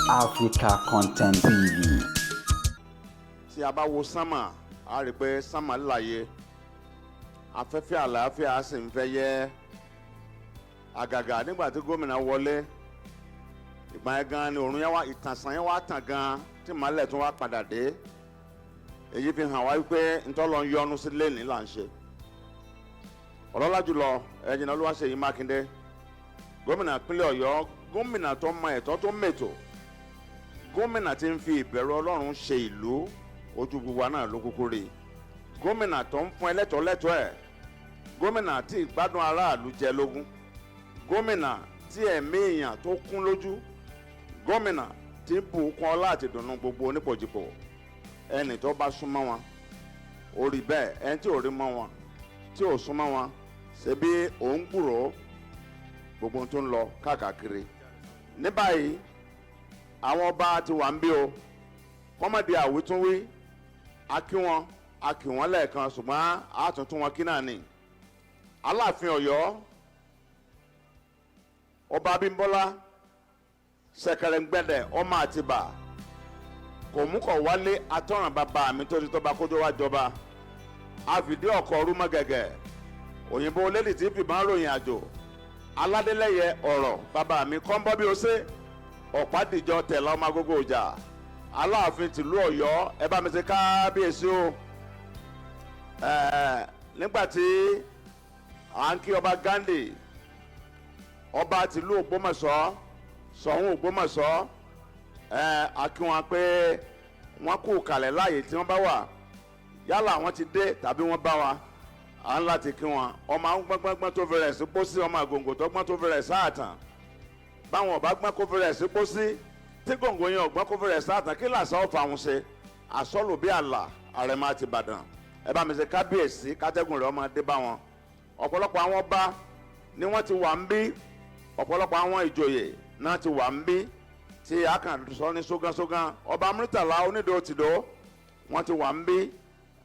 Africa Content TV. Tí a bá wo sánmà, a rí pé sánmà láyé. Afẹ́fẹ́ àlàáfíà sì ń fẹ́ yẹ. Àgàgà nígbà tí gómìnà wọlé. Ìgbà yẹn gan ni òrùn yẹn wá ìtànsán yẹn wá tàn gan tí màálẹ̀ tún wá padà dé. Èyí fi hàn wá wípé ntọ́lọ́ ń yọnu sí lẹ́nìí là ń ṣe. Ọlọ́lá jùlọ ẹ̀jìnà Olúwaṣeyì Makinde. Gómìnà ìpínlẹ̀ Ọ̀yọ́, gómìnà tó mọ ẹ̀tọ́ tó mètò. Gómìnà tí ń fi ìbẹ̀rù Ọlọ́run ṣe ìlú ojú gbogbo náà ló kúkú rí. Gómìnà tó ń fún ẹlẹ́tọ̀ọ́ lẹ́tọ̀ọ́ ẹ̀. Gómìnà tí ìgbádùn aráàlú jẹ lógún. Gómìnà tí ẹ̀mí èèyàn tó kún lójú. Gómìnà tí ń bù kún ọlá àti ìdùnnú gbogbo onípòjìpò. Ẹni tó bá súnmọ́ wọn ó rí bẹ́ẹ̀, ẹni tí ò rí mọ́ wọn tí ò súnmọ́ wọn ṣebí òun gbúròó gbogbo tó ń lọ káàkiri. Ní báyìí àwọn ọba ti wà ń bí o kọ́mọ̀dé àwítúnwí a kí wọn lẹ́ẹ̀kan ṣùgbọ́n a tún tún wọn kí náà ni. Aláàfin Ọ̀yọ́ ọba Abímbọ́lá Ṣẹ̀kẹ̀rẹ̀ǹgbẹ̀dẹ̀ ọmọ Àtìbà kò mú kọ̀ wálé atọ́ràn bàbá mi tó ti tọ́ba kójó wá jọba àfìdí ọkọ̀ rúmọ́ gẹ̀gẹ̀ òyìnbó olódì tí fìbọn ròyìn àjò aládélẹ́yẹ ọ̀rọ̀ bàbá mi kọ́ńbọ́ bí ó ṣe ọ̀pádìjọ tẹ̀lé ọmọ agogo ọjà Aláàfin tìlú Ọ̀yọ́ ẹ bá mi ṣe kábíyèsí o. Nígbà tí à ń kí ọba Gandhi ọba tìlú Ògbómọ̀ṣọ́ Ṣọ̀ún Ògbómọ̀ṣọ́ a kí wọn pé wọ́n kú kalẹ̀ láàyè tí wọ́n bá wà yálà wọ́n ti dé tàbí wọ́n bá wa à ń láti kí wọn. Ọmọ àwọn gbọ́ngbọ́n tó fẹ́rẹ̀ sí pósí ọmọ àgòǹgò tó gbọ́n tó fẹ́rẹ̀ sáàtàn báwọn ọba gbọ́n kó fẹ́rẹ̀ sí pósí tí gòǹgò yẹn ọgbọ́n kó fẹ́rẹ̀ sáàtàn kí làṣà ọ̀fà àwọn ṣe àsọlù bí àlà Àrẹ̀mọ àti Ìbàdàn ẹ bá mi ṣe kábíyèsí kátẹ́gùn rẹ̀ ọmọ dé bá wọn. Ọ̀pọ̀lọpọ̀ àwọn ọba ni wọ́n ti wà ń bí ọ̀pọ̀lọpọ̀ àwọn ìjòyè náà ti wà ń bí tí a kàn sọ ní ṣógánṣógán. Ọba Murtala Onídò Tìdó wọ́n ti wà ń bí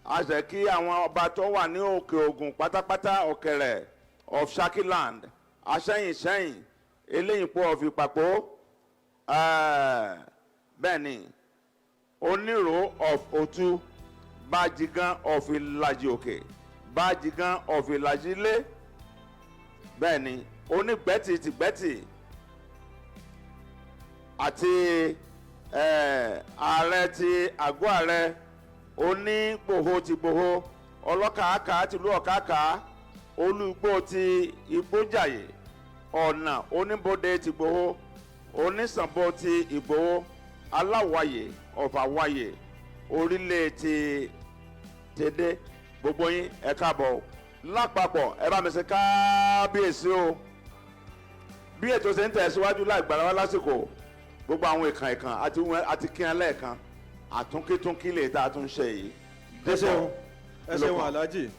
a ṣe kí àwọn ọba tó wà ní òkè Ògùn pátápátá Okere of Saki land Aseyin Eléyìnpó of Ìpàpó bẹ́ẹ̀ ni Onírò of Òtù Bájigan of Ìlàjì Òkè Bájigan of Ìlàjì Ilé bẹ́ẹ̀ ni Onígbẹ́tì tìgbẹ́tì àti ààrẹ ti àgọ́ ààrẹ Onígbòho ti Gbòho Ọlọ́kàákà tìlú Ọ̀kàákà Olúgbò ti Ìgbójàyè Ọ̀nà Oníbodè ti Gbòho Onísànbó ti Ìgbòho Aláwàyè Ọ̀fàwàyè Orílẹ̀ ti Tèdè gbogbo yín ẹ káàbọ̀ lápapọ̀ ẹ bá mi ṣe kábíyèsí o. Bí ètò ṣe ń tẹ̀síwájú láì gbàrà wá lásìkò gbogbo àwọn ìkàn àti kí ẹ lẹ́ẹ̀kan àtúnkítúnkí lè tá a tún ṣe yìí. Aseyin Alhaji.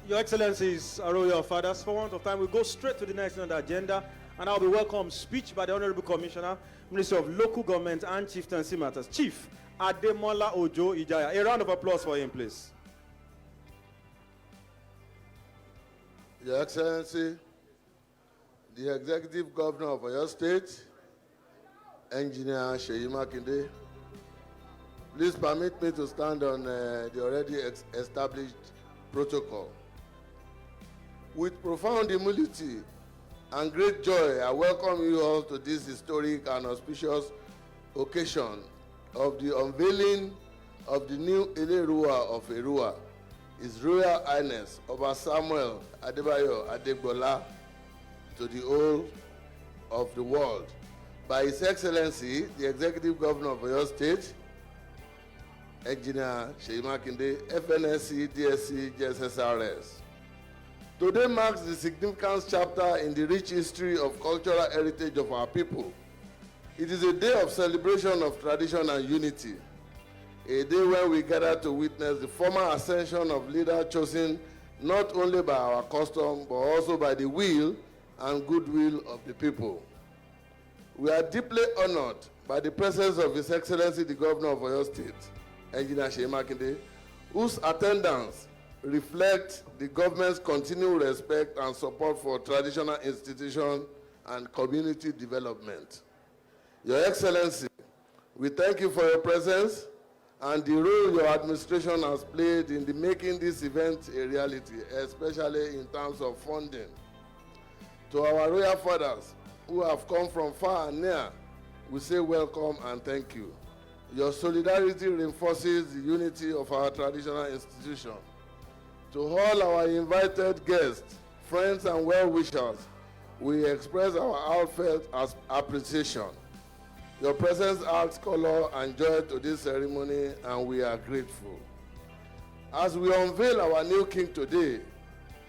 Your Excellencies, our royal fathers, for want of time, we go straight to the next on the agenda, and I'll be welcome speech by the Honorable Commissioner, Ministry of Local Government and Chieftaincy Matters, Chief Ademola Ojo Ijaya. A round of applause for him, please. Your Excellency, the Executive Governor of Oyo State, Engineer Seyi Makinde, please permit me to stand on the already established protocol. With profound humility and great joy, I welcome you all to this historic and auspicious occasion of the unveiling of the new Eleruwa of Eruwa, His Royal Highness Oba Samuel Adebayo Adegbola, to the whole of the world, by His Excellency, the Executive Governor of Oyo State, Engineer Seyi Makinde, FNSC, DSC, JSSRS. Today marks the significant chapter in the rich history of cultural heritage of our people. It is a day of celebration of tradition and unity, a day when we gather to witness the formal ascension of leaders chosen not only by our custom, but also by the will and goodwill of the people. We are deeply honored by the presence of His Excellency, the Governor of Oyo State, Engineer Seyi Makinde, whose attendance reflects the government's continued respect and support for traditional institutions and community development. Your Excellency, We thank you for your presence and the role your administration has played in making this event a reality, especially in terms of funding. To our royal fathers who have come from far and near, we say welcome and thank you. Your solidarity reinforces the unity of our traditional institution. To all our invited guests, friends and well-wishers, we express our heartfelt appreciation. Your presence adds color and joy to this ceremony, and we are grateful. As we unveil our new king today,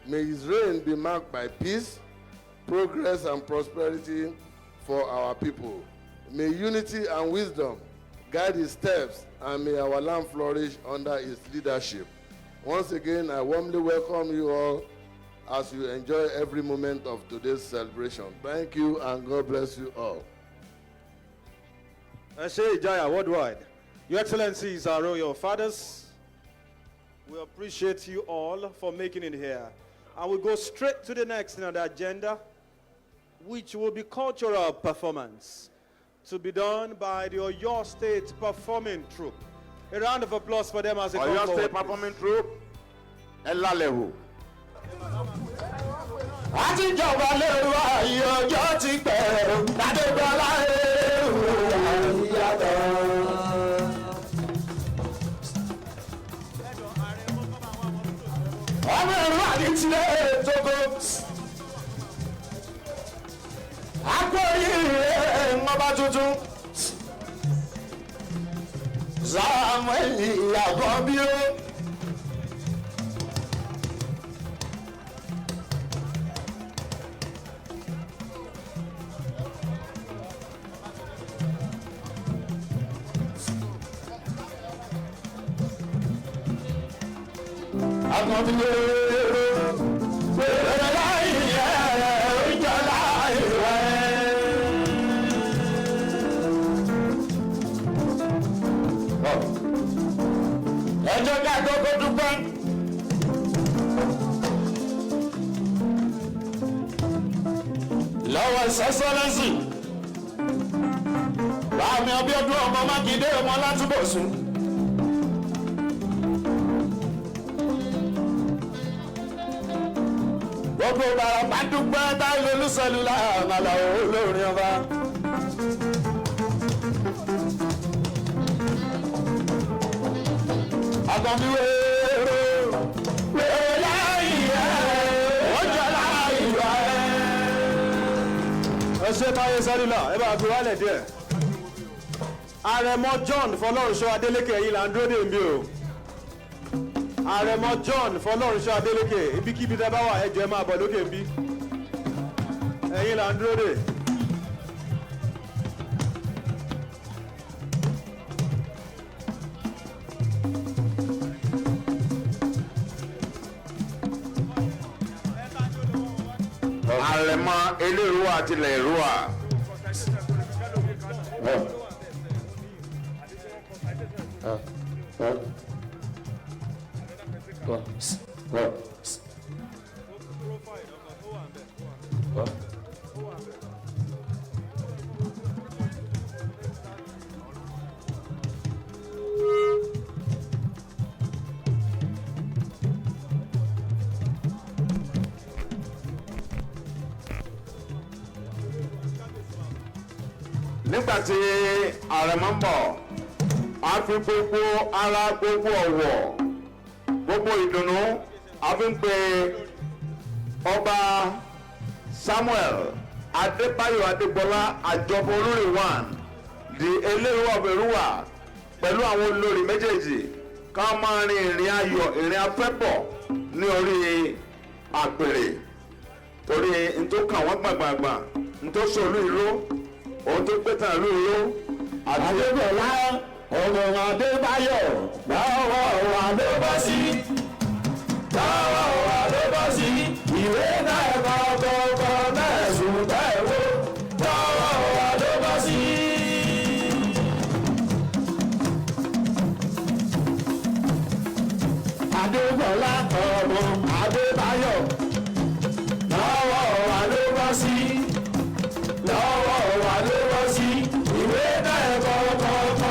may his reign be marked by peace, progress, and prosperity for our people. May unity and wisdom guide his steps, and may our land flourish under his leadership. Once again, I warmly welcome you all as you enjoy every moment of today's celebration. Thank you, and God bless you all. Seyi Jaya worldwide. Your Excellencies, our royal fathers, we appreciate you all for making it here. And we'll go straight to the next on the agenda, which will be cultural performance, to be done by the Oyo State Performing Troupe. A round of applause for them as they come Oyo forward. State Performing Troupe, Eleruwa. Àtijọba Eleruwa ọjọ́ ti pẹ́ Adébọ́lá Eruwa yàtọ̀. Ọmọ Eruwa ní tilẹ̀ Togo. Akóyè ọba tuntun. Samuel Àkọ́bí o. Ẹjọ́ ká kókó dúpẹ́. Lọ́wọ́ Excellency. Báàmì Abíọ́dún ọmọ Makinde ọmọ Látúbọ̀sún. Gbogbo Ìbàràpá dúpẹ́ Taye Celluler àmàlà olórin ọba. Àkànbí wéèrè wéèrè láyé ọjọ́ láyé wá. Ẹ ṣe Taye Celluler, ẹ bá gbé wálẹ̀ díẹ̀. Àrẹ̀mọ John Fọlọ́runṣọ́ Adélékè yìí là ń dúró dè mí o. Àrẹ̀mọ John Fọlọ́runṣọ́ Adélékè ibikíbi tẹ́ bá wà ẹ jọ̀ọ́ ẹ máa bọ̀ lókè bí. Ẹ̀yin là ń dúró dè. Àrẹ̀mọ Eleruwa àti Eruwa. Nígbàtí àrẹ̀mọ ń bọ̀, a fi gbogbo ara, gbogbo ọ̀wọ̀, gbogbo ìdùnnú, a fi ń pe ọba Samuel Adébáyọ̀ Adégbọlá Àjọbọ olórí one di Eleruwa of Eruwa pẹ̀lú àwọn olórí méjèèjì ká máa rin ìrìn ayọ̀, ìrìn afẹ́pọ̀ ní orí àpèrè torí ntòkàn wọ́n gbàgbàgbà ntòsòlù ìró ohun tó pé tàn ló yó. Adébọ̀lá ọmọ Adébáyọ̀ lọ́wọ́ wa ló bọ́ sí. Lọ́wọ́ wa ló bọ́ sí. Ìwé náà ẹ̀kọ́ kọ́kọ́ mẹ́sùn tẹ̀wó. Lọ́wọ́ wa ló bọ́ sí. Adébọ̀lá ọmọ Adébáyọ̀ lọ́wọ́ wa ló bọ́ sí. Lọ́wọ́ wa ló bọ́ sí. Ìwé náà ẹ̀kọ́ kọ́kọ́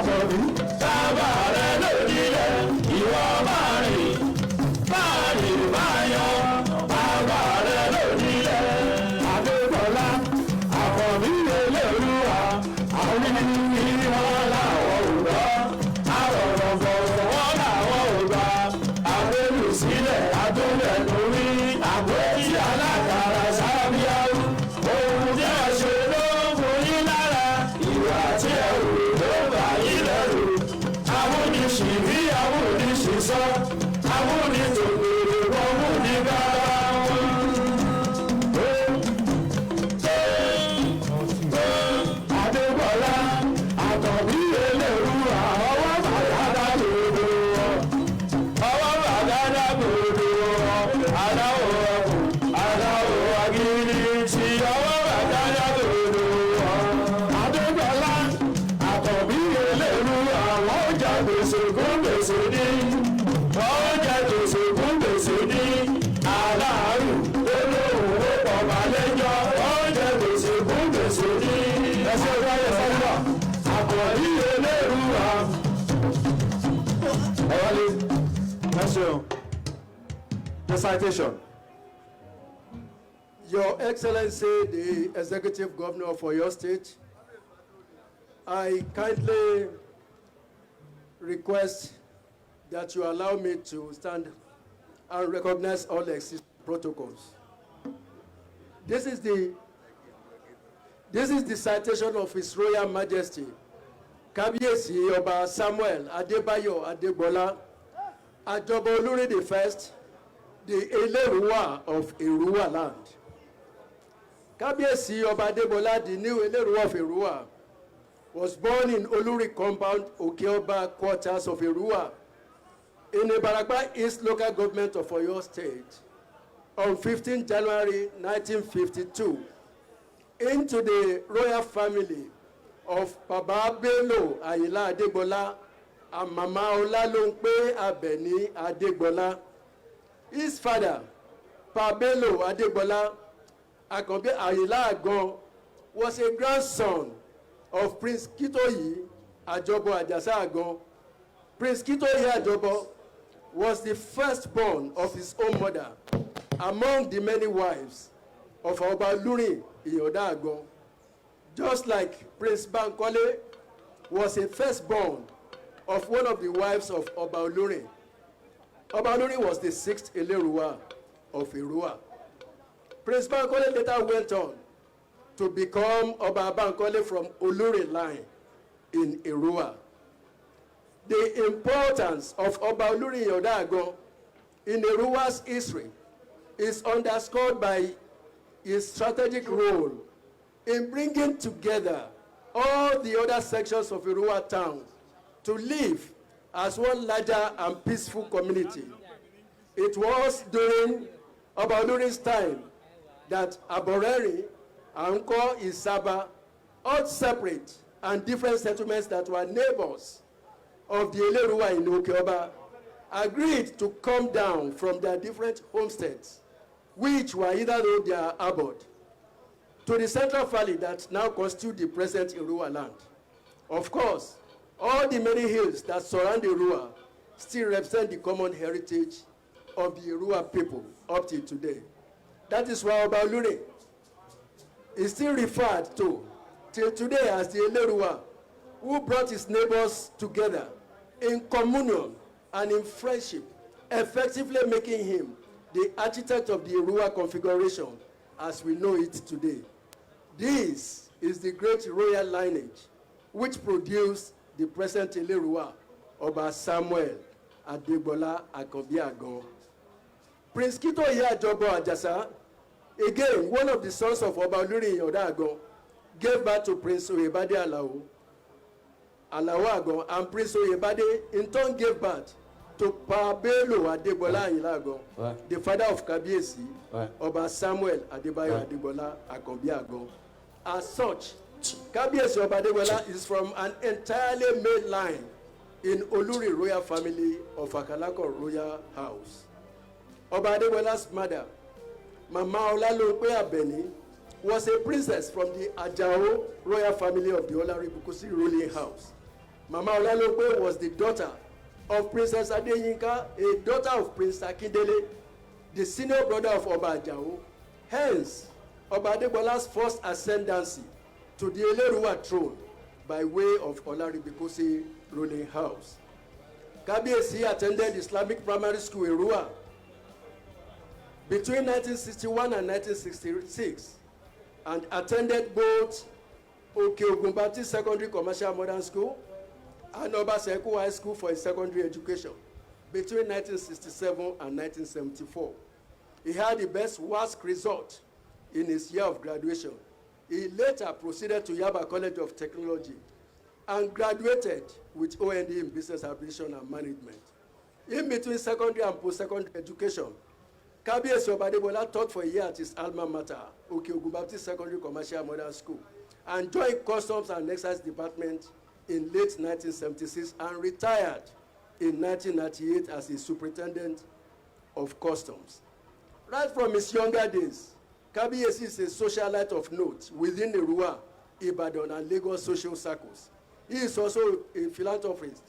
àkọ́bí bàbá rẹ̀ lónílẹ̀ ìwọ máa rìn máa yan bàbá rẹ̀ lónílẹ̀. Adébọ̀lá àkọ́bí Eleruwa àwọn onímọ̀ làwọn ò gbọ́ àwọn ọ̀rọ̀ wọn làwọn ò gbà àwọn olùsílẹ̀ adúlẹ̀ lórí àpótí alágbára sábíàwó ohun tí a ṣe ló ń fún yín lára ìwà tí ẹ rò ló bà yín lẹ́rù amúnisìnbí amúnisìnsọ amúnitòkèrè ọmúnibá wọn. Adébọ̀lá àkọ́bí Eleruwa ọwọ́ bàdàdà lòdò ọwọ́ bàdàdà lòdò aláwọ̀ aláwọ̀ agiri ti ọwọ́ bàdàdà lòdò. Adébọ̀lá àkọ́bí Eleruwa wọ́n jà gbèsè kún gbèsè ní wọ́n jà gbèsè kún gbèsè ní aláàrù olóhùn ó pọ̀ balẹ̀jọ́ wọ́n jà gbèsè kún gbèsè ní. Ẹsẹ̀ wáyé sọ́dọ̀ àkọ́bí Eleruwa. That's the citation. Your Excellency, the Executive Governor of Oyo State, I kindly request that you allow me to stand and recognize all existing protocols. This is the citation of His Royal Majesty, Kábíyèsí Ọba Samuel Adébáyọ̀ Adégbọlá, Àjọba Olúrí the First, the Eleruwa of Eruwa land. Kábíyèsí Ọba Adégbọlá, the new Eleruwa of Eruwa, was born in Olúrí compound, Okeoba quarters of Eruwa, in Ibarakba East local government of Oyo State, on 15 January 1952, into the royal family of Baba Bello Ayila Adegbola and Mama Olalongpe Abeni Adegbola. His father, Pa Bello Adegbola Akanbi Ayila Agon, was a grandson of Prince Kitoyi Ajobo Ajasa Agon. Prince Kitoyi Ajobo was the firstborn of his own mother among the many wives of Oba Oluri Iyoda Agon. Just like Prince Bankole was a firstborn of one of the wives of Oba Oluri. Oba Oluri was the sixth Eleruwa of Eruwa. Prince Bankole later went on to become Oba Bankole from Oluri line in Eruwa. The importance of Oba Oluri Iyoda Agon in Eruwa's history is underscored by his strategic role in bringing together all the other sections of Eruwa town to live as one larger and peaceful community. It was during Oba Oluri's time that Aboreri, Anko, Isaba, all separate and different settlements that were neighbors of the Eleruwa in Okeoba agreed to come down from their different homesteads, which were either on their abode, to the central valley that now constitute the present Eruwa land. Of course, all the many hills that surround Eruwa still represent the common heritage of the Eruwa people up till today. That is why Oba Oluri is still referred to till today as the Eleruwa, who brought his neighbors together in communion and in friendship, effectively making him the architect of the Eruwa configuration as we know it today. This is the great royal lineage which produced the present Eleruwa, Oba Samuel Adegbola Akanbi Agon. Prince Kitoyi Ajobo Ajasa, again one of the sons of Oba Oluri Iyoda Agon, gave birth to Prince Oyebade Alao Agon, and Prince Oyebade in turn gave birth to Pa Bello Adegbola Ayila Agon, the father of Kabiyesi, Oba Samuel Adebayo Adegbola Akanbi Agon. As such, Kabiyesi Oba Adegbola is from an entirely male line in Oluri royal family of Akalako royal house. Oba Adegbola's mother, Mama Olalongpe Abeni, was a princess from the Ajao royal family of the Olaribukusi ruling house. Mama Olalope was the daughter of Princess Adeyinka, a daughter of Prince Akindele, the senior brother of Oba Ajao. Hence, Oba Adegbola's first ascendancy to the Eleruwa throne by way of Olaribikosi ruling house. Kabiyesi attended Islamic primary school in Eruwa between 1961 and 1966 and attended both Oke Secondary Commercial Modern School and Obaseku High School for his secondary education between 1967 and 1974. He had the best WASC result in his year of graduation. He later proceeded to Yaba College of Technology and graduated with OND in Business Administration and Management. In between secondary and post-secondary education, Kabiyesi Oba Adegbola taught for a year at his alma mater, Oke Baptist Secondary Commercial Modern School, and joined Customs and Excise Department in late 1976 and retired in 1998 as a superintendent of customs. Right from his younger days, Kabiyesi is a socialite of note within Eruwa, Ibadan, and Lagos social circles. He is also a philanthropist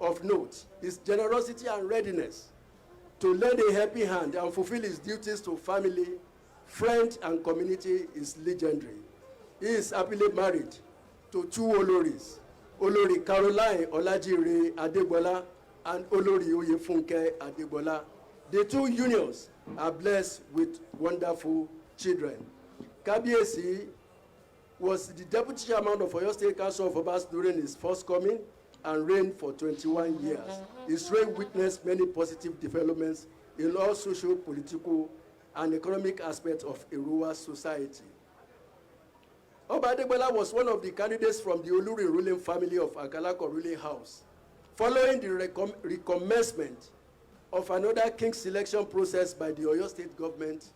of note. His generosity and readiness to lend a helping hand and fulfill his duties to family, friends, and community is legendary. He is happily married to two Oloris, Olori Caroline Olajire Adegbola and Olori Oyefunke Adegbola. The two unions are blessed with wonderful children. Kabiyesi was the deputy chairman of Oyo State Council of Obas during his first coming and reigned for 21 years. His reign witnessed many positive developments in all social, political, and economic aspects of Eruwa society. Oba Adegbola was one of the candidates from the Oluri ruling family of Agalako ruling house. Following the recommencement of another king selection process by the Oyo State government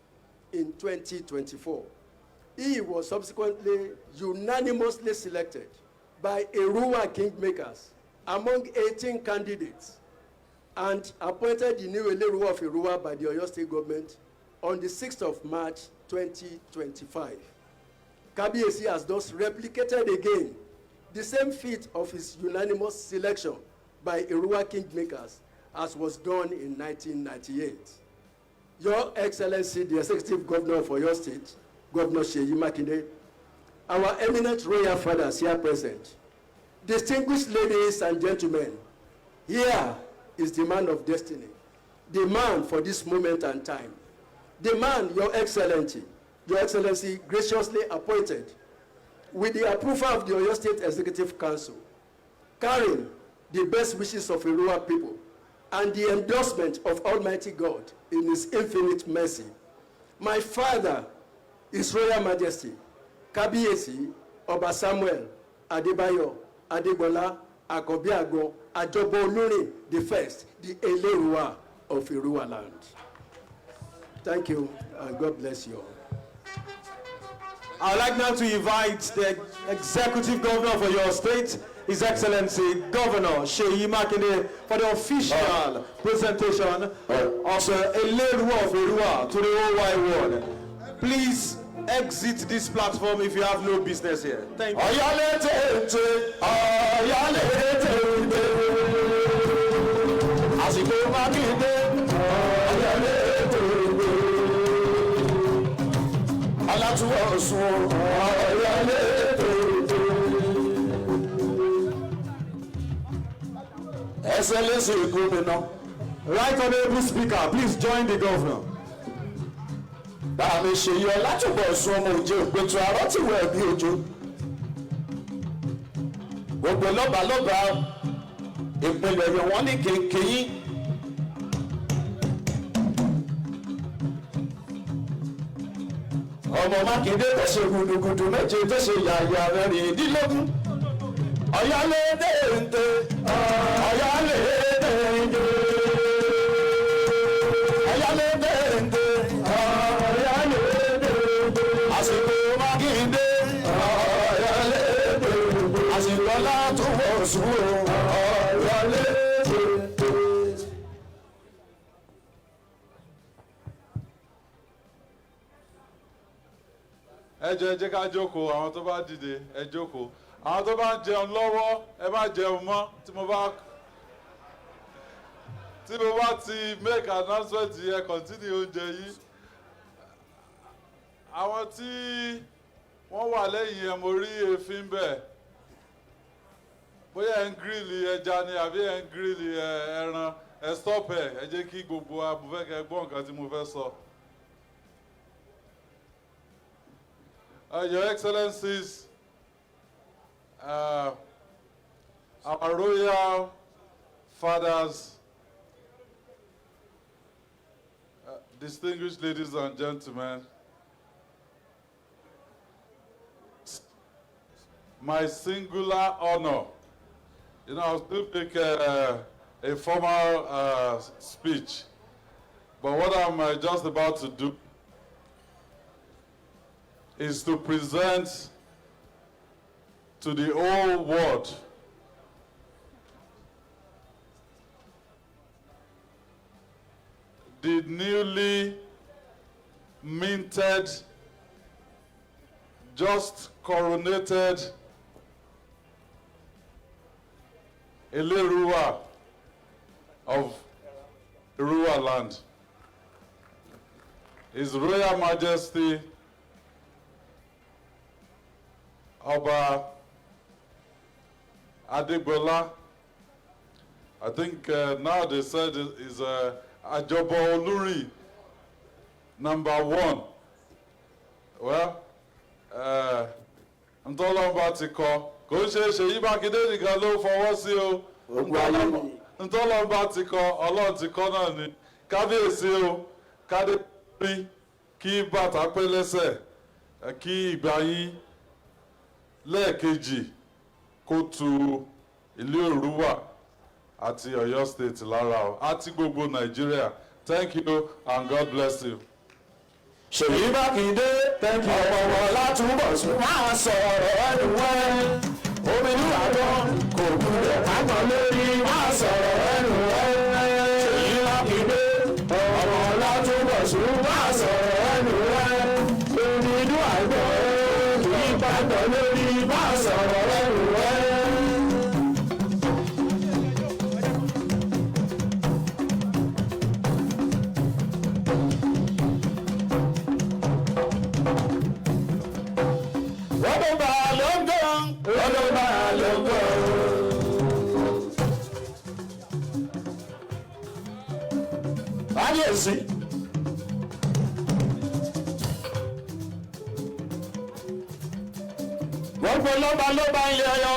in 2024, he was subsequently unanimously selected by Eruwa kingmakers among 18 candidates and appointed the new Eleruwa of Eruwa by the Oyo State government on the 6th of March 2025. Kabiyesi has thus replicated again the same feat of his unanimous selection by Eruwa kingmakers as was done in 1998. Your Excellency, the Executive Governor of Oyo State, Governor Seyi Makinde, our eminent royal fathers here present, distinguished ladies and gentlemen, here is the man of destiny, the man for this moment and time, the man, Your Excellency, graciously appointed with the approval of the Oyo State Executive Council, carrying the best wishes of Eruwa people and the endorsement of Almighty God in His infinite mercy. My father, His Royal Majesty, Kabiyesi Oba Samuel Adebayo Adegbola Akobiago Ajobo Olurin the First, the Eleruwa of Eruwa land. Thank you, and God bless you all. I would like now to invite the Executive Governor of your state, His Excellency Governor Seyi Makinde, for the official presentation of the Eleruwa of Eruwa to the whole wide world. Please exit this platform if you have no business here. Thank you. Excellency Governor, Right Honorable Speaker, please join the Governor. Bàmí Seyi Ọlátúbọ̀ sun ọmọ òjò ìpẹ̀tù àrọ́ tí wọ́n ẹ̀bí òjò. Gbogbo lọ́balọ́ba ìpínlẹ̀ rẹ̀ wọ́n ní kékeré. Ọmọ Makinde tó ṣe gudugudu méje tó ṣe yàyà mẹ́rìndínlógún. Ọ̀yálédè ǹtẹ̀, ọ̀yálédè ǹtẹ̀, ọ̀yálédè ǹtẹ̀, ọ̀yálédè ǹtẹ̀. Àsìkò Makinde, ọ̀yálédè ǹtẹ̀. Àsìkò Ọlátúbọ̀ sun ọ̀yálédè ǹtẹ̀. Ẹ jọ̀ọ́ ẹ jẹ́ ká jókòó, àwọn tó bá dìde ẹ jókòó. àwọn tó bá ń jẹun lọ́wọ́ ẹ má jẹun mọ́ tí mo bá ti make announcement yẹ continue oúnjẹ yìí. Àwọn tí wọ́n wà lẹ́yìn ẹ̀ mo rí èéfín bẹ́ẹ̀ bóyá ẹ̀ ń gírìlì ẹja ni àbí ẹ̀ ń gírìlì ẹran ẹ̀ stop ẹ̀ jẹ́ kí gbogbo abúfẹ́kẹ́ gbọ́ nǹkan tí mo fẹ́ sọ. Your Excellencies, our royal fathers, distinguished ladies and gentlemen, my singular honor. You know, I'll still make a formal speech, but what I'm just about to do is to present to the whole world the newly minted, just coronated Eleruwa of Eruwa land. His Royal Majesty Oba Adegbola, I think now they said is Ajobo Oluri #1. Well, ntọ́lọ́mbà ti kọ kò ń ṣe Ṣèyí Mákindé nìkan ló fọwọ́ sí o. Ntọ́lọ́mbà ti kọ Ọlọ́run ti kọ náà ni. Kábíyèsí o, kádé rí kí bàtà pé lẹ́sẹ̀ kí ìgbà yín lẹ́ẹ̀kejì kó tu ìlú Eruwa àti Ọ̀yọ́ state lára o àti gbogbo Nàìjíríà. Thank you and God bless you. Ṣèyí Mákindé ọ̀pọ̀wọ̀ látúbọ̀ sí máa sọ̀rọ̀ ẹnu wẹ́. Òmìnira gan kò gbúdọ̀ kákan lórí máa sọ̀rọ̀ ẹnu wẹ́. Ṣèyí Mákindé ọ̀pọ̀wọ̀ látúbọ̀ sí máa sọ̀rọ̀ ẹnu wẹ́. Òmìnira gan kì í kákan lórí máa sọ̀rọ̀ ẹnu wẹ́. Kábíyèsí. Gbogbo lọ́ba ilé Ọ̀yọ́.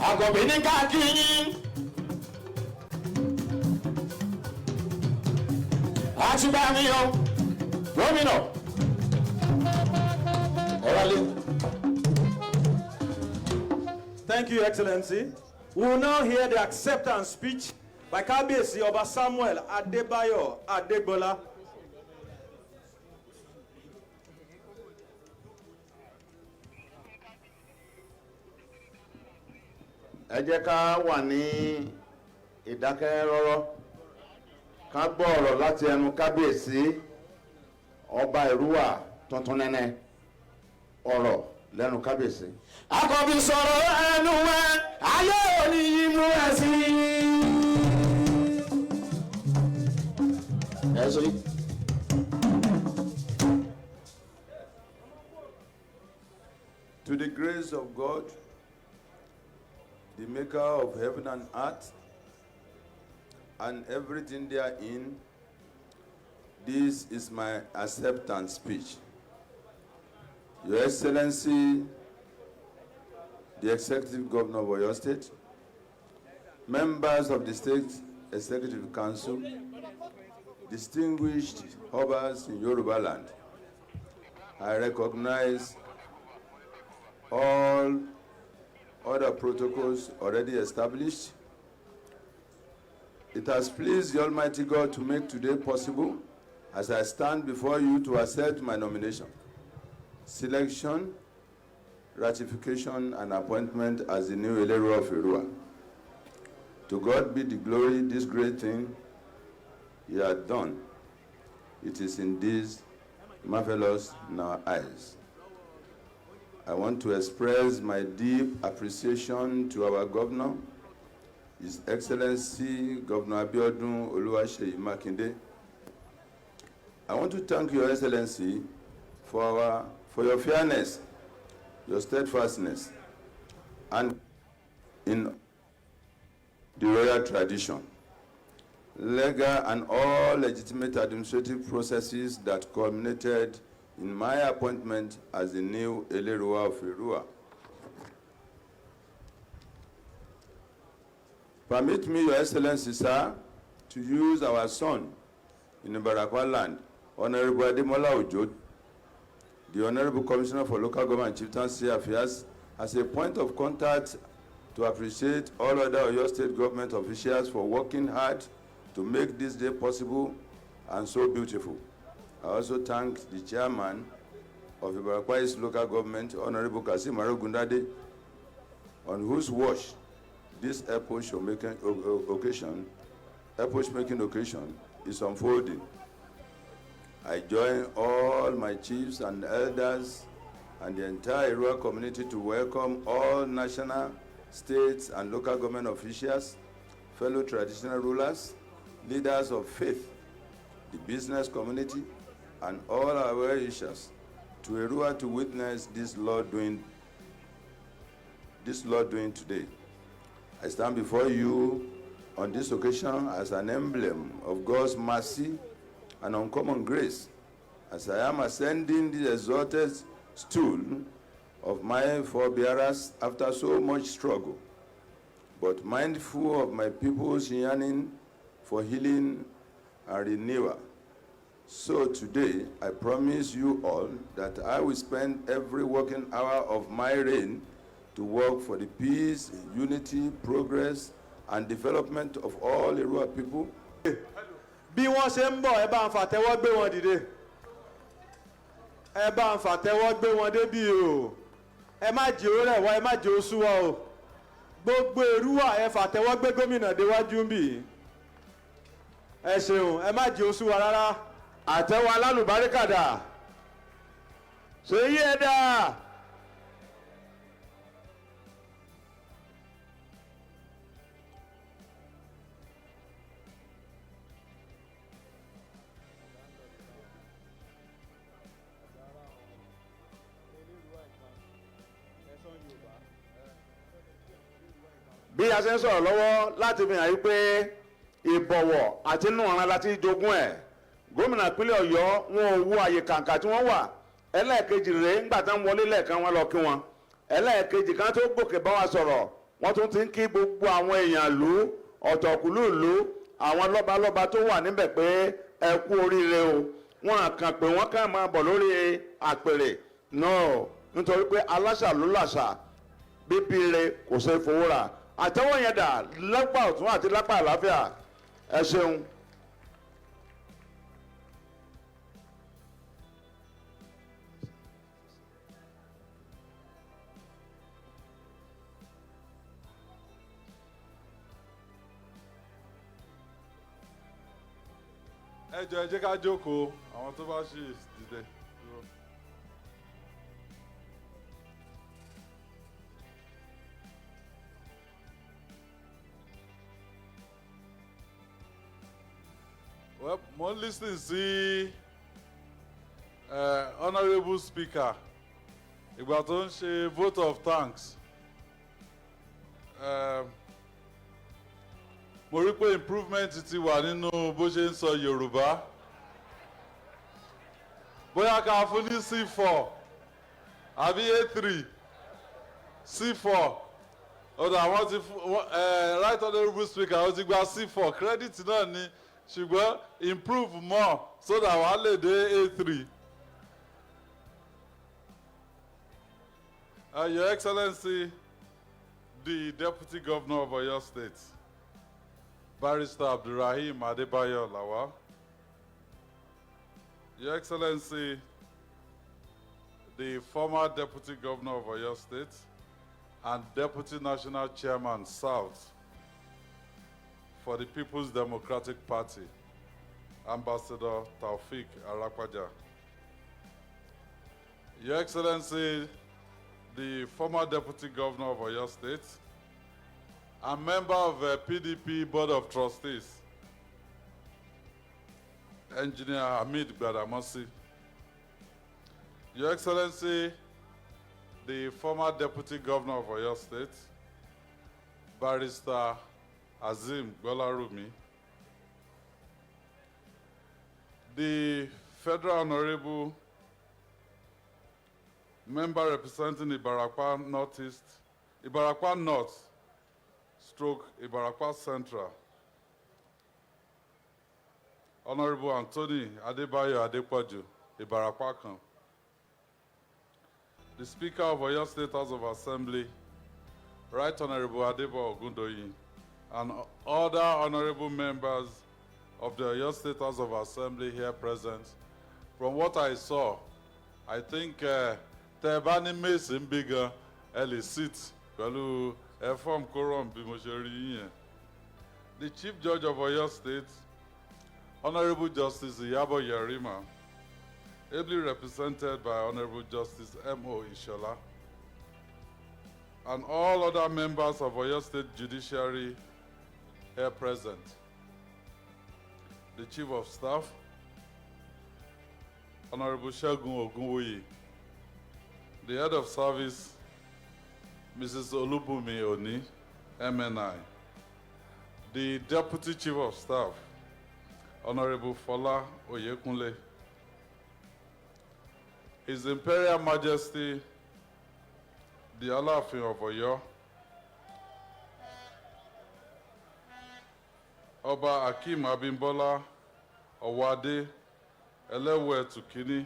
Àgọ̀bí ní káàkiri. Àtúbàmíyàn. Gómìnà. Thank you, Excellency. We will now hear the acceptance speech by Kábíyèsí Ọba Samuel Adébáyọ̀ Adégbọlá. Ẹ jẹ́ ká wà ní ìdákẹ́rọ́rọ́ ká gbọ́ ọ̀rọ̀ láti ẹnu Kábíyèsí Ọba Eruwa tuntun nẹ́nẹ́ ọ̀rọ̀ lẹ́nu Kábíyèsí. Àkọ́bí sọ̀rọ̀ ẹnu wẹ́ ayé òní yìí mú ẹ sí. To the grace of God, the maker of heaven and earth, and everything therein, this is my acceptance speech. Your Excellency, the Executive Governor of Oyo State, members of the State Executive Council, distinguished Obas in Yoruba land, I recognize all other protocols already established. It has pleased the Almighty God to make today possible as I stand before you to accept my nomination, selection, ratification, and appointment as the new Eleruwa of Eruwa. To God be the glory, this great thing He has done. It is indeed marvelous in our eyes. I want to express my deep appreciation to our governor, His Excellency Governor Abiodun Oluwaseyi Makinde. I want to thank Your Excellency for your fairness, your steadfastness, and in the royal tradition, legal and all legitimate administrative processes that culminated in my appointment as the new Eleruwa of Eruwa. Permit me, Your Excellency, sir, to use our son in Ibarakwa land, Honorable Ademola Ojo, the Honorable Commissioner for Local Government and Chieftaincy Affairs, as a point of contact to appreciate all other Oyo State government officials for working hard to make this day possible and so beautiful. I also thank the chairman of Ibarakwa East Local Government, Honorable Kasim Arogundade, on whose watch this epoch-making occasion is unfolding. I join all my chiefs and elders and the entire Eruwa community to welcome all national, states, and local government officials, fellow traditional rulers, leaders of faith, the business community, and all our well-wishers to Eruwa to witness this Lord doing today. I stand before you on this occasion as an emblem of God's mercy and uncommon grace, as I am ascending the exalted stool of my forebearers after so much struggle, but mindful of my people's yearning for healing and renewal. So today, I promise you all that I will spend every working hour of my reign to work for the peace, unity, progress, and development of all Eruwa people. Bí wọ́n ṣe ń bọ̀, ẹ bá ń fàtẹ́wọ́ gbé wọn dìde. Ẹ bá ń fàtẹ́wọ́ gbé wọn débí o. Ẹ má jẹ́ ó rẹ̀ wá, ẹ má jẹ́ ó sú wa o. Gbogbo Eruwa ẹ fàtẹ́wọ́ gbé gómìnà déwájú ń bì. Ẹ ṣeun, ẹ má jẹ́ ó sú wa rárá. Àtẹ́wọ́ alálùbáríkà dà. Seyi ẹ dà. Bí a ṣe ń sọ̀rọ̀ lọ́wọ́ láti fi hàn yí pé ìbọ̀wọ̀ àti inú ọ̀ràn láti jogún ẹ̀. Gómìnà ìpínlẹ̀ Ọ̀yọ́ wọn ò wo àyè kàǹkà tí wọ́n wà. Ẹlẹ́ẹ̀kejì rèé ńgbà tán wọlé lẹ́ẹ̀kan wọn lọ kí wọn. Ẹlẹ́ẹ̀kejì kan tó gòkè bá wa sọ̀rọ̀ wọ́n tún ti ń kí gbogbo àwọn èèyàn ìlú ọ̀tọ̀kùlú ìlú àwọn lọ́balọ́ba tó wà níbẹ̀ pé ẹ kú oríire o. Wọ́n kàn pé wọ́n kàn máa bọ̀ lórí àpèrè náà nítorí pé aláṣà ló làṣà bíbí rẹ̀ kò ṣe fowó rà. Àtẹ́wọ́ yẹn dà lápá ọ̀tún àti lápá àlàáfíà. Ẹ ṣeun. Ẹ jọ̀ọ́ ẹ jẹ́ ká jókòó àwọn tó bá ṣì dìde. Well, mo ń listen sí honourable speaker ìgbà tó ń ṣe vote of thanks. Mo rí pé improvement ti wà nínú bó ṣe ń sọ Yorùbá. Bóyá ká fún ní C4 àbí A3 C4 ọ̀dọ̀ àwọn ti fún right honourable speaker ó ti gba C4 credit náà ni ṣùgbọ́n improve more so that wàá lè dé A3. Your Excellency, the Deputy Governor of Oyo State, Barrister Abdulrahim Adebayo Lawal. Your Excellency, the former Deputy Governor of Oyo State and Deputy National Chairman South for the People's Democratic Party, Ambassador Taufik Arakwaja. Your Excellency, the former Deputy Governor of Oyo State, and member of the PDP Board of Trustees, Engineer Hamid Gbadamosi. Your Excellency, the former Deputy Governor of Oyo State, Barrister Azim Gbolarumi, the Federal Honorable Member representing Ibarakwa Northeast, Ibarakwa North, stroke Ibarakwa Central, Honorable Anthony Adebayo Adepoju, Ibarakwa Kan, the Speaker of Oyo State House of Assembly, Right Honorable Adebo Ogundoyin, and other honorable members of the Oyo State House of Assembly here present. From what I saw, I think Tebani Mason bigger early seat, Kalu form quorum Bimosheri. The Chief Judge of Oyo State, Honorable Justice Iyabo Yerima, ably represented by Honorable Justice M.O. Ishola, and all other members of Oyo State Judiciary here present. The Chief of Staff, Honorable Segun Ogunwoye, the Head of Service, Mrs. Olubumi Oni, MNI, the Deputy Chief of Staff, Honorable Fola Oyekunle, His Imperial Majesty, the Alaafin of Oyo, Oba Akim Abimbola Owade Eleruwa Tukini,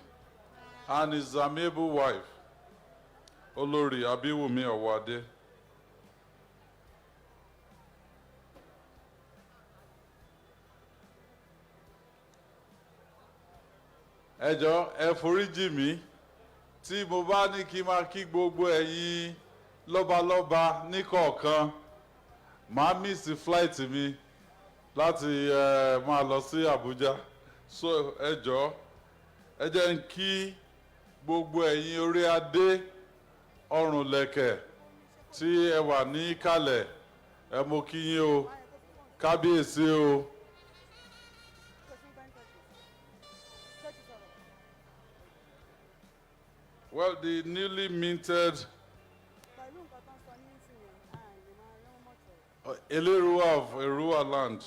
and his amiable wife, Olori Abiwumi Owade. Ẹ jọ̀ọ́, ẹ foríjì mí tí mo bá ní kí n máa kí gbogbo ẹ̀yin lọ́balọ́ba níkọ̀ọ̀kan, màá miss flight mi láti máa lọ sí Abuja. So ẹ jọ̀ọ́, ẹ jẹ́ n kí gbogbo ẹ̀yin orí adé ọrùn lẹ̀kẹ̀ tí ẹ wà ní kalẹ̀, ẹ mo kí yín o, kábíyèsí o. Well, the newly minted Eleruwa of Eruwa land.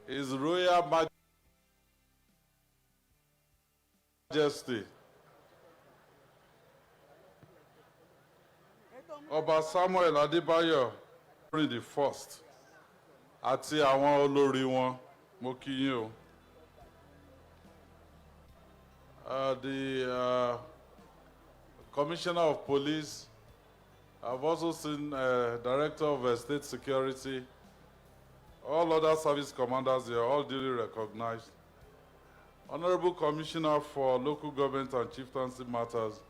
His Royal Majesty Ọba Samuel Adebayo the first, àti àwọn olórí wọn, mo kí yín o. The Commissioner of Police, I've also seen Director of State Security, all other service commanders here, all duly recognized. Honorable Commissioner for Local Government and Chieftaincy Matters,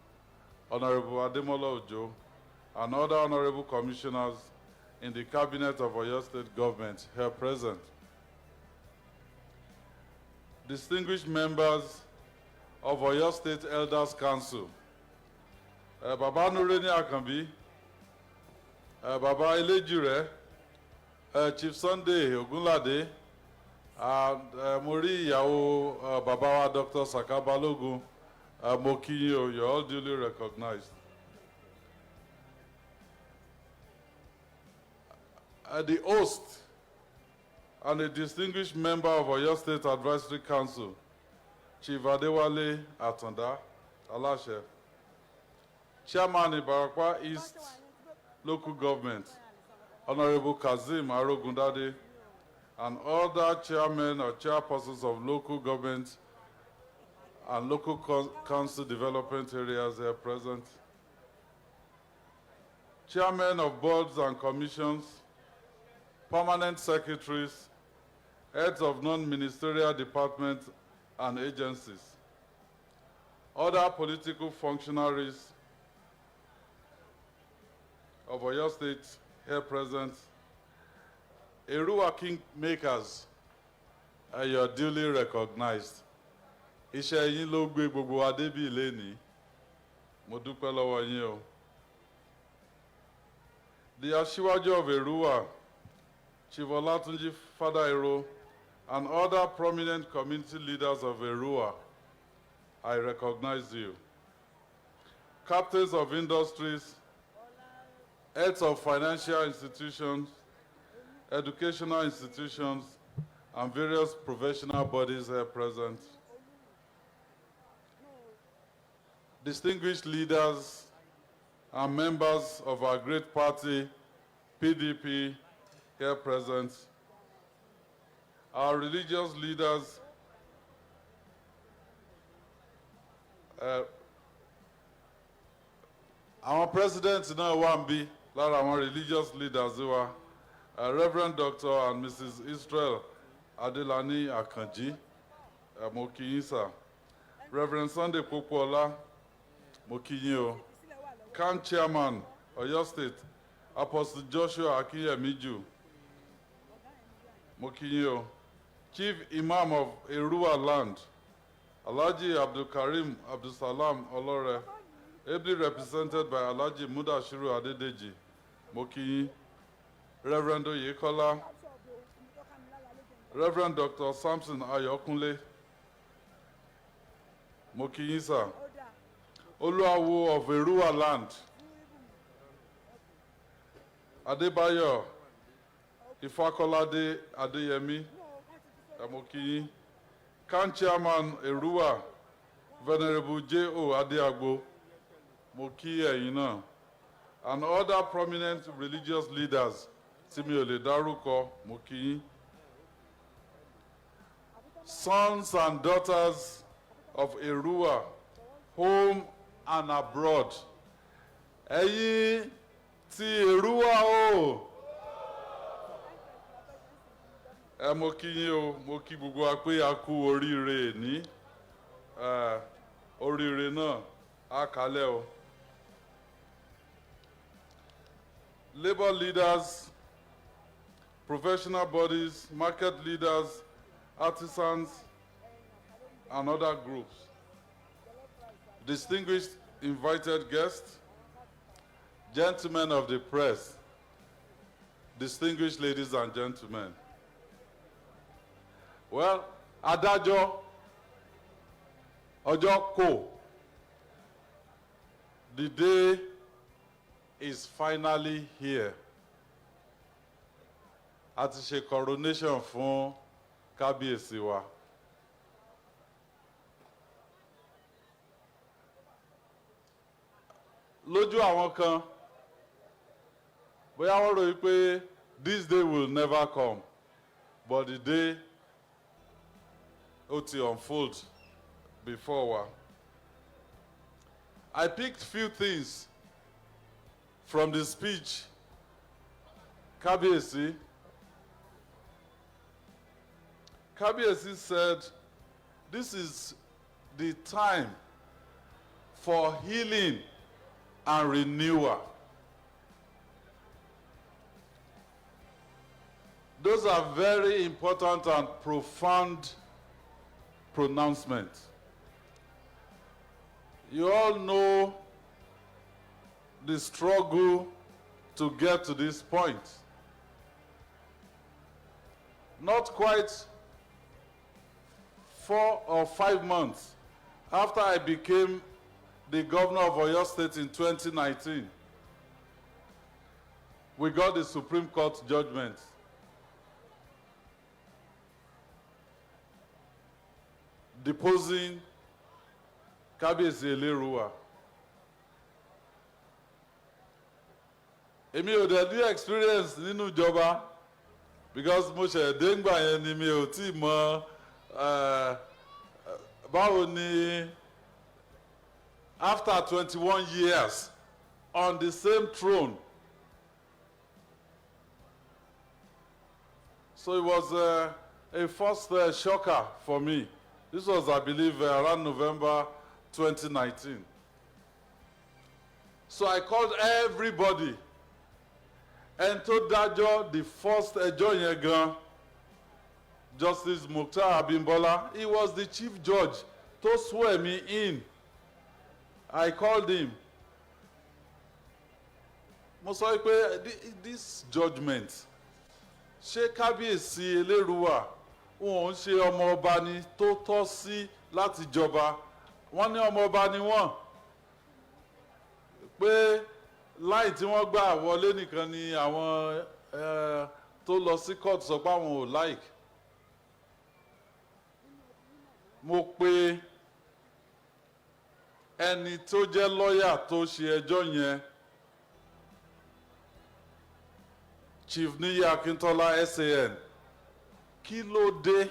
Honorable Ademola Ojo, and other honorable commissioners in the Cabinet of Oyo State Government here present. Distinguished members of Oyo State Elders Council, Baba Nureni Akambi, Baba Elejire, Chief Sunday Ogunlade, and Mori Ìyàwó Baba wa Dr. Saka Balogun, mo kí yín o, you're all duly recognized. The host and a distinguished member of Oyo State Advisory Council, Chief Adewale Atanda Alashe, Chairman Ibarakwa East Local Government, Honorable Kazim Arogundade, and other chairmen or chairpersons of local government and local council development areas here present, chairmen of boards and commissions, permanent secretaries, heads of non-ministerial departments and agencies, other political functionaries of Oyo State here present, Eruwa kingmakers, You're duly recognized. Iṣẹ́ yín ló gbé gbogbo wa débí lénìí. Mo dúpẹ́ lọ́wọ́ yín o. The Aṣíwájú of Eruwa, Chief Olatunji Fadairo, and other prominent community leaders of Eruwa, I recognize you. Captains of industries, heads of financial institutions, educational institutions, and various professional bodies here present. Distinguished leaders and members of our great party, PDP, here present. Our religious leaders, our president náà wà níbí lára àwọn religious leaders wa, Reverend Dr. and Mrs. Israel Adelani Akanji, mo kí yín sir. Reverend Sunday Popola, mo kí yín o. CAN Chairman, Oyo State, Apostle Joshua Akiyemiju, mo kí yín o. Chief Imam of Eruwa Land, Alhaji Abdul Karim Abdul Salam Olore, ably represented by Alhaji Mudashiru Adedeji, mo kí yín. Reverend Oyekola, Reverend Dr. Samson Ayokunle, mo kí yín sir. Oluawo of Eruwa Land, Adebayo Ifakolade Adeyemi, mo kí yín. CAN Chairman Eruwa, Venerable J.O. Adeagbo, mo kí ẹ̀yin náà. And other prominent religious leaders, tí mi ò lè dárúkọ, mo kí yín. Sons and daughters of Eruwa, home and abroad. Ẹ̀yin ti Eruwa o. Mo kí yín o, mo kí gbogbo wa pé a kú oríire ní. Oríire náà á kalẹ̀ o. Labor leaders, professional bodies, market leaders, artisans, and other groups. Distinguished invited guests, gentlemen of the press, distinguished ladies and gentlemen. Well, adájọ́ ọjọ́ kò. The day is finally here. A ti ṣe coronation fún kábíyèsí wa. Lójú àwọn kan, bóyá wọ́n rò wípé this day will never come, but the day ó ti unfold before wa. I picked few things from the speech Kábíyèsí. Kábíyèsí said, this is the time for healing and renewal. Those are very important and profound pronouncements. You all know the struggle to get to this point. Not quite 4 or 5 months after I became the governor of Oyo State in 2019, we got the Supreme Court judgment deposing Kábíyèsí Eleruwa. Èmi ò dẹ̀ ní experience nínú ìjọba because mo ṣe dé ńgbà yẹn ni mi ò tí mọ báwo ni after 21 years on the same throne. So it was a first shocker for me. This was, I believe, around November 2019. So I called everybody and told Dajo the first ẹjọ́ yẹn gan Justice Mukhtar Abimbola. He was the chief judge to swear me in. I called him. Mo sọ pé this judgment ṣé kábíyèsí Eleruwa wọn ṣe ọmọ ọba ni tó tọ́ sí láti jọba. Wọ́n ní ọmọ ọba ni wọ́n. Pé láì tí wọ́n gbà wọlé nìkan ni àwọn tó lọ sí court sọ pé àwọn ò like. Mo pe ẹni tó jẹ́ lọ́yà tó ṣe ẹjọ́ yẹn, Chief Niyi Akintola Aseyin. Kí ló dé?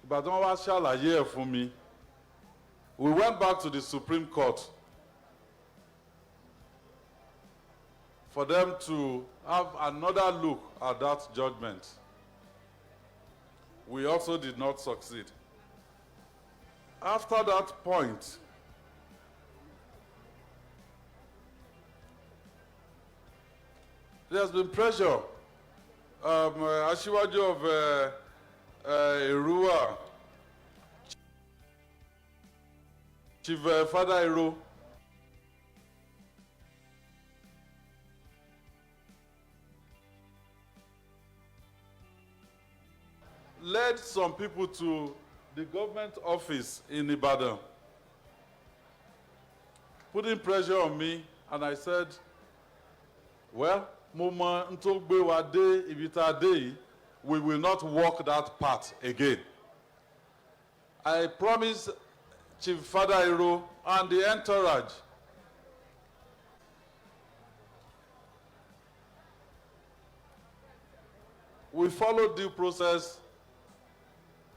Ìgbà tí wọ́n wá ṣàlàyé ẹ̀ fún mi. We went back to the Supreme Court for them to have another look at that judgment. We also did not succeed. After that point, there's been pressure. Aṣíwájú of Eruwa, Chief Father Ero, led some people to the government office in Ibadan, putting pressure on me, and I said, well, mo mọ n tó gbé wa dé ibi tá a dé yìí, we will not walk that path again. I promise Chief Father Ero and the entourage we followed due process.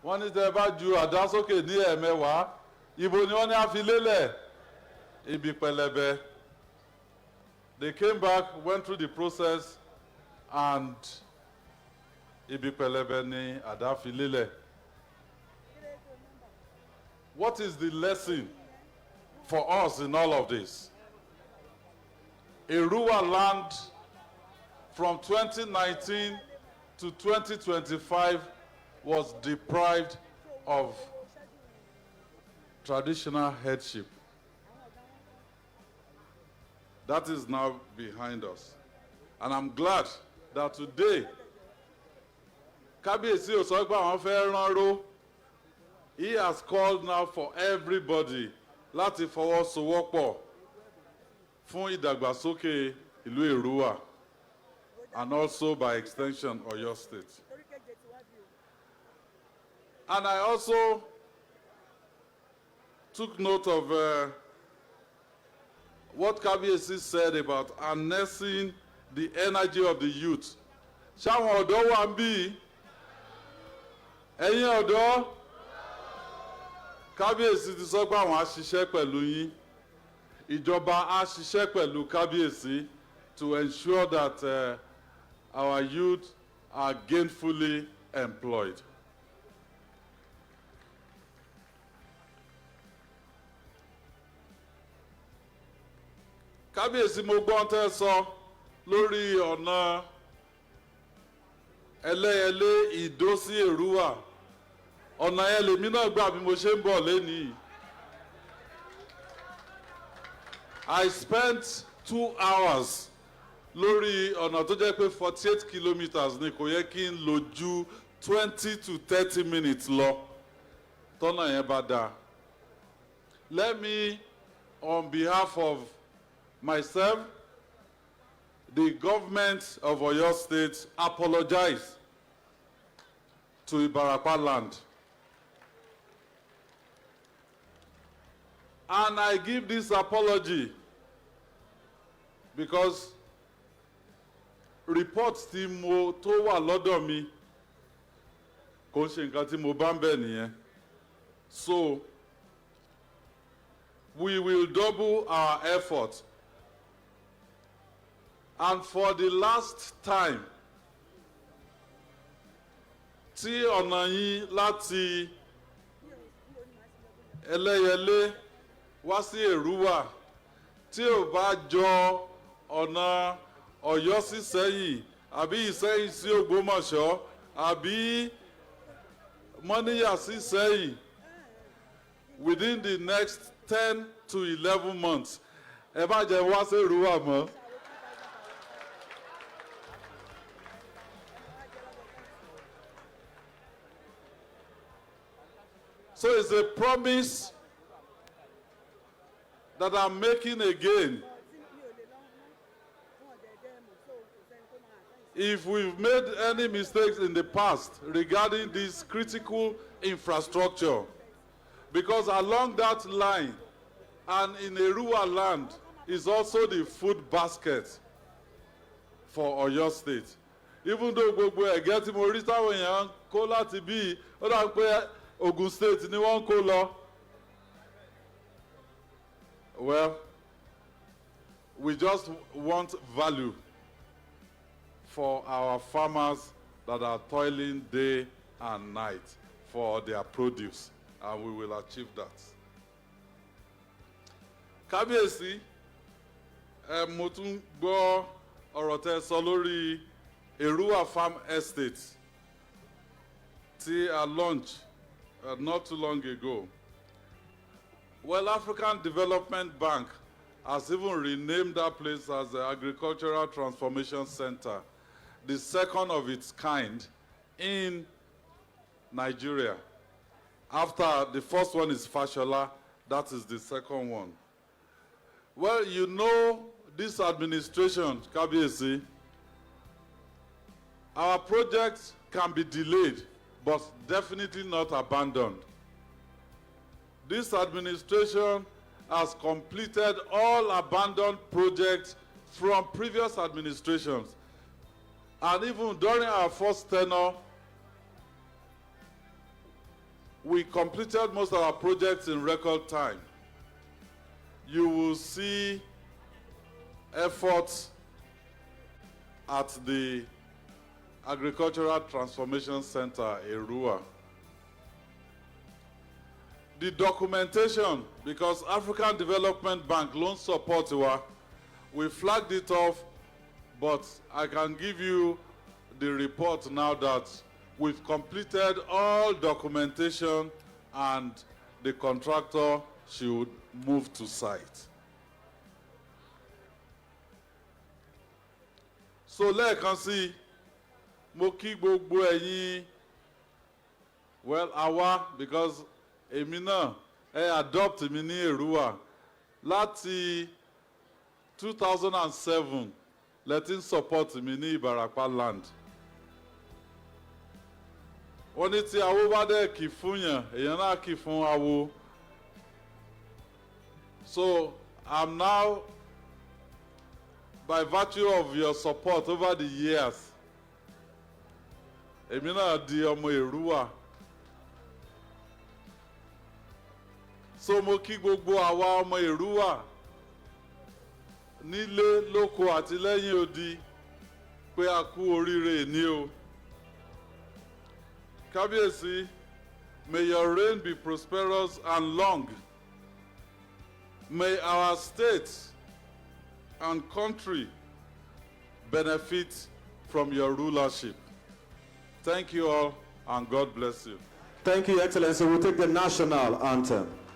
Wọ́n ní tẹ́ bá ju àdá sókè ní ẹ̀mẹ́wàá, ibo ni wọ́n ní a fi lélẹ̀? Ibi pẹlẹbẹ. They came back, went through the process, and ibi pẹlẹbẹ ni àdá fi lélẹ̀. What is the lesson for us in all of this? Eruwa land from 2019 to 2025 was deprived of traditional headship. That is now behind us. And I'm glad that today, Kábíyèsí ò sọ pé àwọn fẹ́ rán ró. He has called now for everybody láti fọwọ́sowọ́pọ̀ fún ìdàgbàsókè ìlú Eruwa and also by extension Oyo State. And I also took note of what Kábíyèsí said about harnessing the energy of the youth. Ṣáwọn ọ̀dọ́ wà ń bí? Ẹ̀yin ọ̀dọ́? Kábíyèsí ti sọ pé àwọn á ṣiṣẹ́ pẹ̀lú yín. Ìjọba á ṣiṣẹ́ pẹ̀lú Kábíyèsí to ensure that our youth are gainfully employed. Kábíyèsí mo gbọ́ tẹ́ sọ lórí ọ̀nà ẹlẹ́yẹlé Ìdó sí Eruwa. Ọ̀nà yẹn lèmi náà gbà bí mo ṣe ń bọ̀ lénìí. I spent 2 hours lórí ọ̀nà tó jẹ́ pé 48 kilometers ni kò yẹ kí n lò ju 20 to 30 minutes lọ tọ́nà yẹn bá dáa. Let me, on behalf of myself, the government of Oyo State, apologize to Ibarapa land. And I give this apology because reports tí mo tó wà lọ́dọ̀ mi kò ṣe nǹkan tí mo bá ń bẹ̀ nìyẹn. So we will double our effort. And for the last time, tí ọ̀nà yín láti ẹlẹ́yẹlé wá sí Eruwa tí ò bá jọ ọ̀nà Ọ̀yọ́ sí Sẹ́yìn àbí Ìsẹ́yìn sí Ògbómọ̀ṣọ́, àbí Mọ́níyà sí Sẹ́yìn within the next 10 to 11 months. Ẹ má jẹ́ wá sí Eruwa mọ́. So it's a promise that I'm making again. If we've made any mistakes in the past regarding this critical infrastructure, because along that line and in Eruwa land is also the food basket for Oyo State. Even though gbogbo ẹ̀gẹ́ tí mo rí táwọn èèyàn kó láti bí, ó dà pé Ogun State ni wọ́n kó lọ. Well, we just want value for our farmers that are toiling day and night for their produce, and we will achieve that. Kábíyèsí, mo tún gbọ́ ọ̀rọ̀ tẹ́ sọ lórí Eruwa Farm Estate tí a launch not too long ago. Well, African Development Bank has even renamed that place as the Agricultural Transformation Center, the second of its kind in Nigeria. After the first one is Fashola, that is the second one. Well, you know, this administration, Kábíyèsí, our projects can be delayed, but definitely not abandoned. This administration has completed all abandoned projects from previous administrations. And even during our first tenure, we completed most of our projects in record time. You will see efforts at the Agricultural Transformation Center, Eruwa. The documentation, because African Development Bank loan support, we flagged it off, but I can give you the report now that we've completed all documentation and the contractor should move to site. So lẹ́ẹ̀kan sí, mo kí gbogbo ẹ̀yin, well, àwa, because èmi náà adopt mi ní Eruwa láti 2007 letting support mi ní Ìbàràpá land. Wọ́n ní tí awo bá dẹ̀ kì fún yàn, èèyàn náà kì fún awo. So I'm now, by virtue of your support over the years, èmi náà di ọmọ Eruwa. So mo kí gbogbo àwa ọmọ Eruwa nílé lóko àti lẹ́yìn odi pé a kú oríire ní o. Kábíyèsí, may your reign be prosperous and long. May our state and country benefit from your rulership. Thank you all, and God bless you. Thank you, Excellency. We'll take the national anthem.